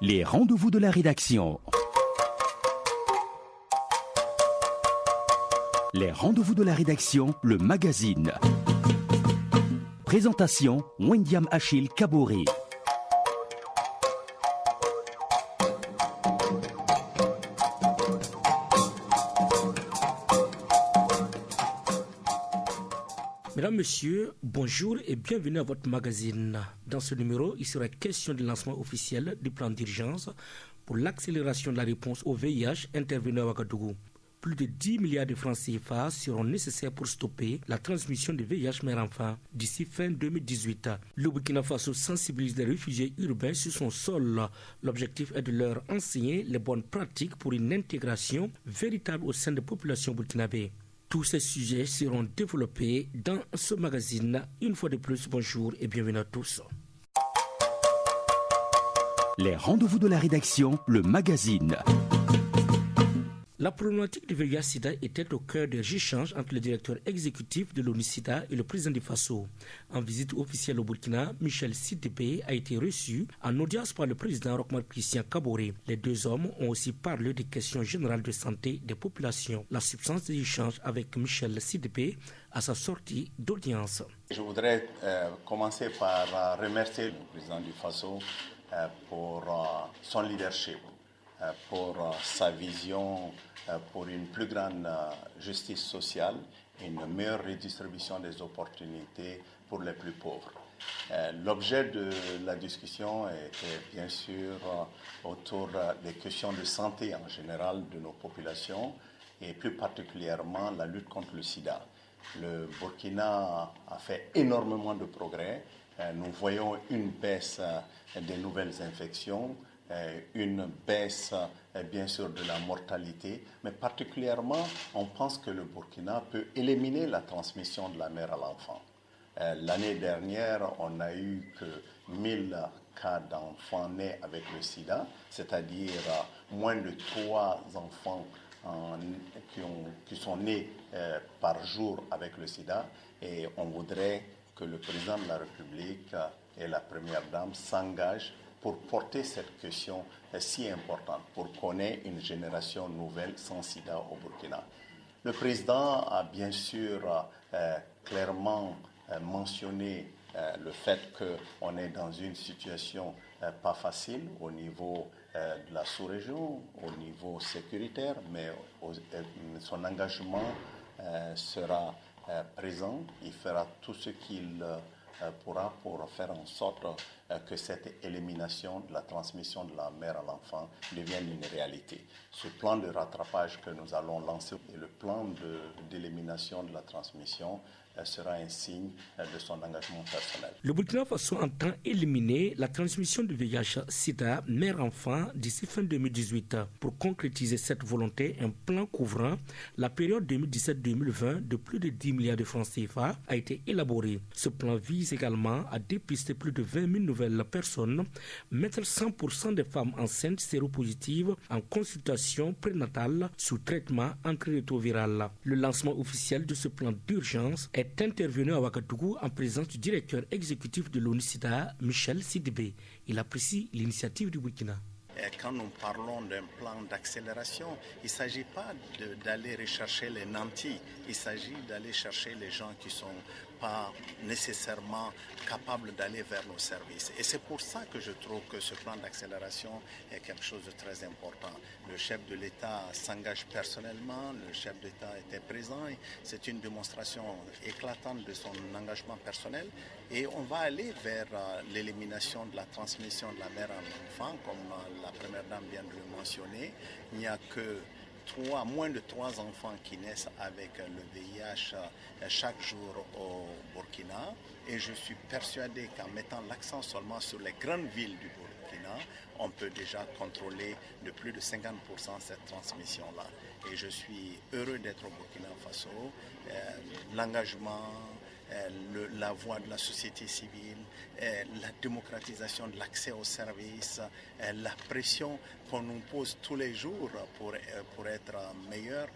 Les rendez-vous de la rédaction. Les rendez-vous de la rédaction, le magazine. Présentation, Wendiam Achille Kaboré. Mesdames, Messieurs, bonjour et bienvenue à votre magazine. Dans ce numéro, il sera question du lancement officiel du plan d'urgence pour l'accélération de la réponse au VIH intervenu à Ouagadougou. Plus de 10 milliards de francs CFA seront nécessaires pour stopper la transmission du VIH mère-enfant d'ici fin 2018. Le Burkina Faso sensibilise les réfugiés urbains sur son sol. L'objectif est de leur enseigner les bonnes pratiques pour une intégration véritable au sein des populations burkinabées. Tous ces sujets seront développés dans ce magazine. Une fois de plus, bonjour et bienvenue à tous. Les rendez-vous de la rédaction, le magazine. La problématique du VIH-Sida était au cœur des échanges entre le directeur exécutif de l'ONU-Sida et le président du Faso. En visite officielle au Burkina, Michel Sidibé a été reçu en audience par le président Roch-Marc Christian Kaboré. Les deux hommes ont aussi parlé des questions générales de santé des populations. La substance des échanges avec Michel Sidibé à sa sortie d'audience. Je voudrais commencer par remercier le président du Faso pour son leadership, pour sa vision pour une plus grande justice sociale, une meilleure redistribution des opportunités pour les plus pauvres. L'objet de la discussion était bien sûr autour des questions de santé en général de nos populations et plus particulièrement la lutte contre le sida. Le Burkina a fait énormément de progrès. Nous voyons une baisse des nouvelles infections, une baisse bien sûr de la mortalité, mais particulièrement on pense que le Burkina peut éliminer la transmission de la mère à l'enfant. L'année dernière, on n'a eu que 1000 cas d'enfants nés avec le sida, c'est-à-dire moins de 3 enfants qui sont nés par jour avec le sida, et on voudrait que le président de la République et la première dame s'engagent pour porter cette question si importante, pour qu'on ait une génération nouvelle sans sida au Burkina. Le président a bien sûr clairement mentionné le fait qu'on est dans une situation pas facile au niveau de la sous-région, au niveau sécuritaire, mais son engagement sera présent. Il fera tout ce qu'il pourra pour faire en sorte que cette élimination de la transmission de la mère à l'enfant devienne une réalité. Ce plan de rattrapage que nous allons lancer et le plan d'élimination de la transmission sera un signe de son engagement personnel. Le Burkina Faso entend éliminer la transmission du VIH-Sida mère-enfant d'ici fin 2018. Pour concrétiser cette volonté, un plan couvrant la période 2017-2020 de plus de 10 milliards de francs CFA a été élaboré. Ce plan vise également à dépister plus de 20 000 nouvelles personnes, mettre 100% des femmes enceintes séropositives en consultation prénatale sous traitement antirétroviral. Le lancement officiel de ce plan d'urgence est intervenu à Ouagadougou en présence du directeur exécutif de l'ONU-Sida, Michel Sidibé. Il apprécie l'initiative du Burkina. Quand nous parlons d'un plan d'accélération, il ne s'agit pas d'aller rechercher les nantis, il s'agit d'aller chercher les gens qui ne sont pas nécessairement capables d'aller vers nos services. Et c'est pour ça que je trouve que ce plan d'accélération est quelque chose de très important. Le chef de l'État s'engage personnellement, le chef d'État était présent, c'est une démonstration éclatante de son engagement personnel. Et on va aller vers l'élimination de la transmission de la mère à l'enfant, comme la première dame vient de le mentionner. Il n'y a que moins de 3 enfants qui naissent avec le VIH chaque jour au Burkina. Et je suis persuadé qu'en mettant l'accent seulement sur les grandes villes du Burkina, on peut déjà contrôler de plus de 50% cette transmission-là. Et je suis heureux d'être au Burkina Faso. L'engagement, la voix de la société civile, la démocratisation de l'accès aux services, la pression qu'on nous pose tous les jours pour être meilleur,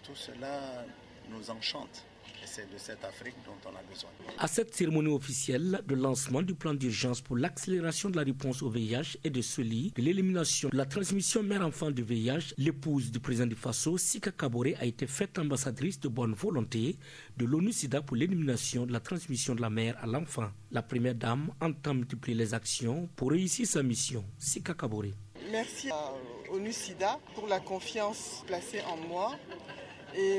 tout cela nous enchante. Et c'est de cette Afrique dont on a besoin. À cette cérémonie officielle de lancement du plan d'urgence pour l'accélération de la réponse au VIH et de celui de l'élimination de la transmission mère-enfant du VIH, l'épouse du président du Faso, Sika Kaboré, a été faite ambassadrice de bonne volonté de l'ONU-SIDA pour l'élimination de la transmission de la mère à l'enfant. La première dame entend multiplier les actions pour réussir sa mission. Sika Kaboré. Merci à ONU-SIDA pour la confiance placée en moi. Et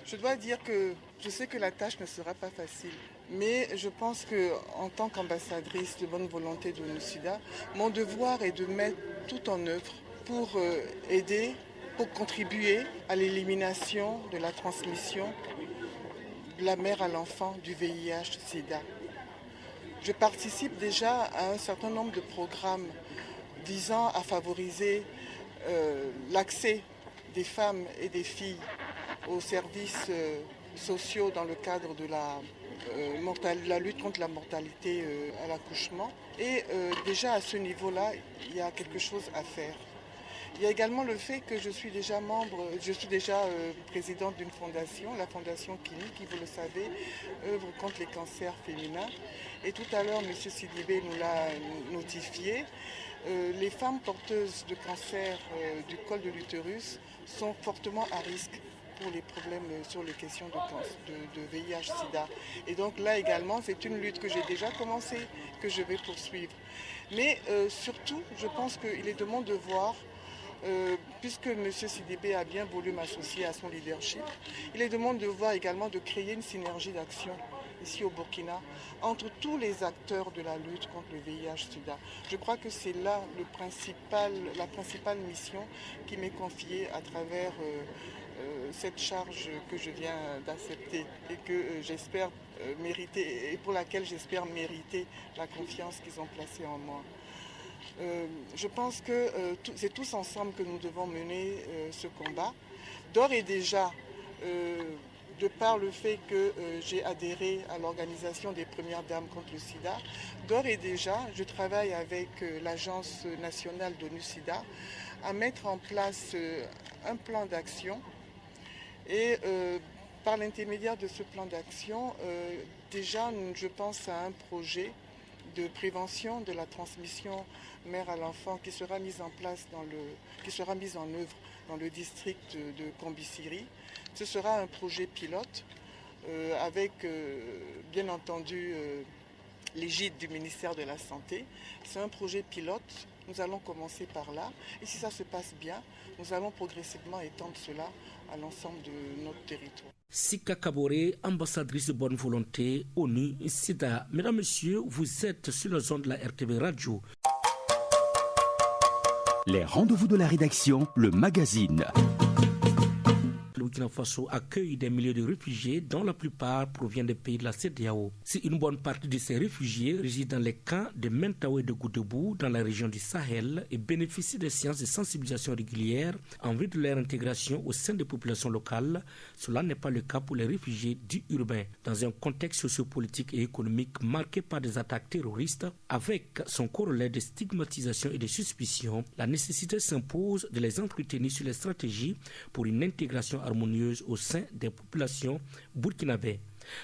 je dois dire que je sais que la tâche ne sera pas facile. Mais je pense qu'en tant qu'ambassadrice de bonne volonté de ONU-SIDA, mon devoir est de mettre tout en œuvre pour aider, pour contribuer à l'élimination de la transmission de la mère à l'enfant du VIH-SIDA. Je participe déjà à un certain nombre de programmes visant à favoriser l'accès des femmes et des filles aux services sociaux dans le cadre de la lutte contre la mortalité à l'accouchement. Et déjà à ce niveau-là, il y a quelque chose à faire. Il y a également le fait que je suis déjà présidente d'une fondation, la Fondation Kini, qui, vous le savez, œuvre contre les cancers féminins. Et tout à l'heure, M. Sidibé nous l'a notifié. Les femmes porteuses de cancer du col de l'utérus sont fortement à risque pour les problèmes sur les questions de VIH-Sida. Et donc là également, c'est une lutte que j'ai déjà commencée, que je vais poursuivre. Mais surtout, je pense qu'il est de mon devoir, puisque M. Sidibé a bien voulu m'associer à son leadership, il est de mon devoir également de créer une synergie d'action ici au Burkina, entre tous les acteurs de la lutte contre le VIH-Sida. Je crois que c'est là la principale mission qui m'est confiée à travers cette charge que je viens d'accepter et que j'espère mériter, et pour laquelle j'espère mériter la confiance qu'ils ont placée en moi. Je pense que c'est tous ensemble que nous devons mener ce combat. D'ores et déjà, de par le fait que j'ai adhéré à l'organisation des Premières Dames contre le sida, d'ores et déjà, je travaille avec l'Agence nationale d'ONU-SIDA à mettre en place un plan d'action. Et par l'intermédiaire de ce plan d'action, déjà, je pense à un projet de prévention de la transmission mère à l'enfant qui sera mis en œuvre dans le district de Kombisiri. Ce sera un projet pilote avec, bien entendu, l'égide du ministère de la Santé. C'est un projet pilote. Nous allons commencer par là. Et si ça se passe bien, nous allons progressivement étendre cela à l'ensemble de notre territoire. Sika Kaboré, ambassadrice de bonne volonté, ONU-SIDA. Mesdames, Messieurs, vous êtes sur la zone de la RTV Radio. Les rendez-vous de la rédaction, le magazine. Le Burkina Faso accueille des milliers de réfugiés dont la plupart proviennent des pays de la CEDEAO. Si une bonne partie de ces réfugiés résident dans les camps de Mentao et de Goudebou dans la région du Sahel et bénéficient des séances de sensibilisation régulières en vue de leur intégration au sein des populations locales, cela n'est pas le cas pour les réfugiés dits urbains. Dans un contexte sociopolitique et économique marqué par des attaques terroristes, avec son corollaire de stigmatisation et de suspicion, la nécessité s'impose de les entretenir sur les stratégies pour une intégration harmonieuse au sein des populations burkinabées.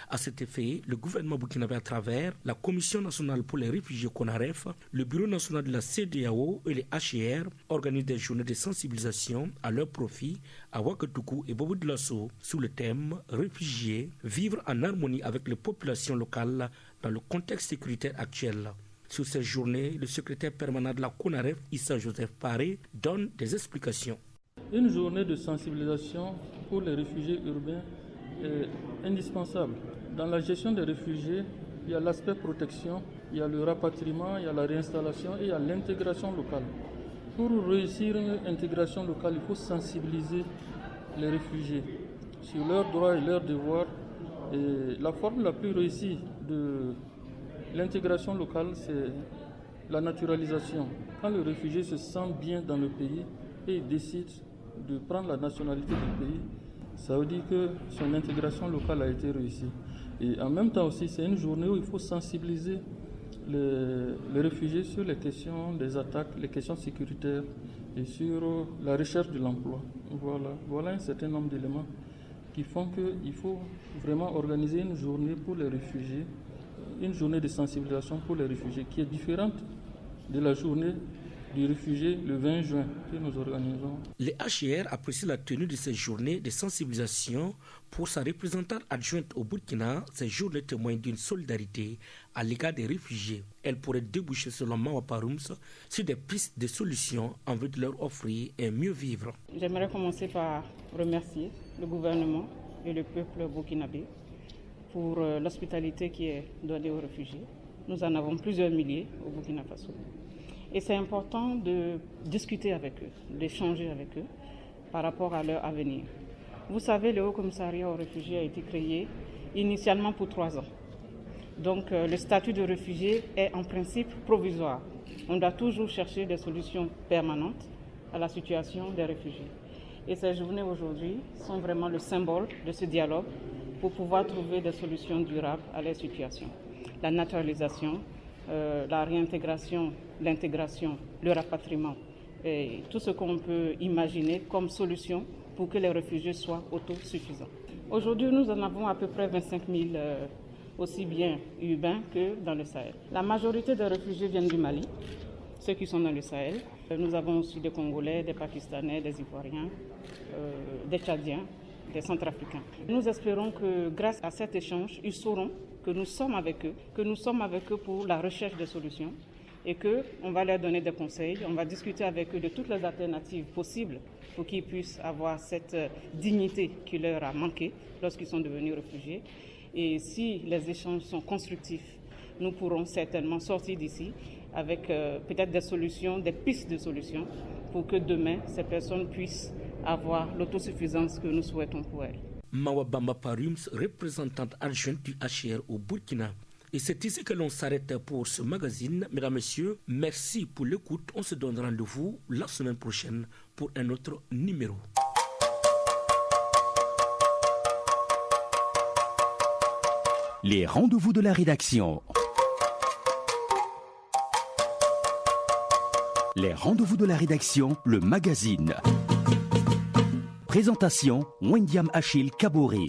À cet effet, le gouvernement burkinabé à travers la Commission nationale pour les réfugiés CONAREF, le Bureau national de la CEDEAO et les HCR organisent des journées de sensibilisation à leur profit à Ouagadougou et Bobo Dioulasso sous le thème « Réfugiés, vivre en harmonie avec les populations locales dans le contexte sécuritaire actuel ». Sur cette journée, le secrétaire permanent de la CONAREF, Issa Joseph Paré, donne des explications. Une journée de sensibilisation pour les réfugiés urbains est indispensable. Dans la gestion des réfugiés, il y a l'aspect protection, il y a le rapatriement, il y a la réinstallation et il y a l'intégration locale. Pour réussir une intégration locale, il faut sensibiliser les réfugiés sur leurs droits et leurs devoirs. Et la forme la plus réussie de l'intégration locale, c'est la naturalisation. Quand le réfugié se sent bien dans le pays et il décide de prendre la nationalité du pays, ça veut dire que son intégration locale a été réussie. Et en même temps aussi, c'est une journée où il faut sensibiliser les réfugiés sur les questions des attaques, les questions sécuritaires et sur la recherche de l'emploi. Voilà un certain nombre d'éléments qui font qu'il faut vraiment organiser une journée pour les réfugiés, une journée de sensibilisation pour les réfugiés qui est différente de la journée du réfugié le 20 juin que nous organisons. Les HCR apprécient la tenue de ces journées de sensibilisation. Pour sa représentante adjointe au Burkina, ces journées témoignent d'une solidarité à l'égard des réfugiés. Elles pourraient déboucher, selon Mawa Parums, sur des pistes de solutions en vue de leur offrir un mieux vivre. J'aimerais commencer par remercier le gouvernement et le peuple burkinabé pour l'hospitalité qui est donnée aux réfugiés. Nous en avons plusieurs milliers au Burkina Faso. Et c'est important de discuter avec eux, d'échanger avec eux par rapport à leur avenir. Vous savez, le Haut Commissariat aux réfugiés a été créé initialement pour 3 ans. Donc le statut de réfugié est en principe provisoire. On doit toujours chercher des solutions permanentes à la situation des réfugiés. Et ces journées aujourd'hui sont vraiment le symbole de ce dialogue pour pouvoir trouver des solutions durables à leur situation. La naturalisation, la réintégration, l'intégration, le rapatriement, et tout ce qu'on peut imaginer comme solution pour que les réfugiés soient autosuffisants. Aujourd'hui, nous en avons à peu près 25 000, aussi bien urbains que dans le Sahel. La majorité des réfugiés viennent du Mali, ceux qui sont dans le Sahel. Nous avons aussi des Congolais, des Pakistanais, des Ivoiriens, des Tchadiens, des Centrafricains. Nous espérons que grâce à cet échange, ils sauront que nous sommes avec eux pour la recherche de solutions et qu'on va leur donner des conseils, on va discuter avec eux de toutes les alternatives possibles pour qu'ils puissent avoir cette dignité qui leur a manqué lorsqu'ils sont devenus réfugiés. Et si les échanges sont constructifs, nous pourrons certainement sortir d'ici avec peut-être des solutions, des pistes de solutions pour que demain, ces personnes puissent avoir l'autosuffisance que nous souhaitons pour elles. Mawa Bamba Parums, représentante adjointe du HCR au Burkina. Et c'est ici que l'on s'arrête pour ce magazine. Mesdames, Messieurs, merci pour l'écoute. On se donne rendez-vous la semaine prochaine pour un autre numéro. Les rendez-vous de la rédaction. Les rendez-vous de la rédaction, le magazine. Présentation, Wendiam Achille Kaboré.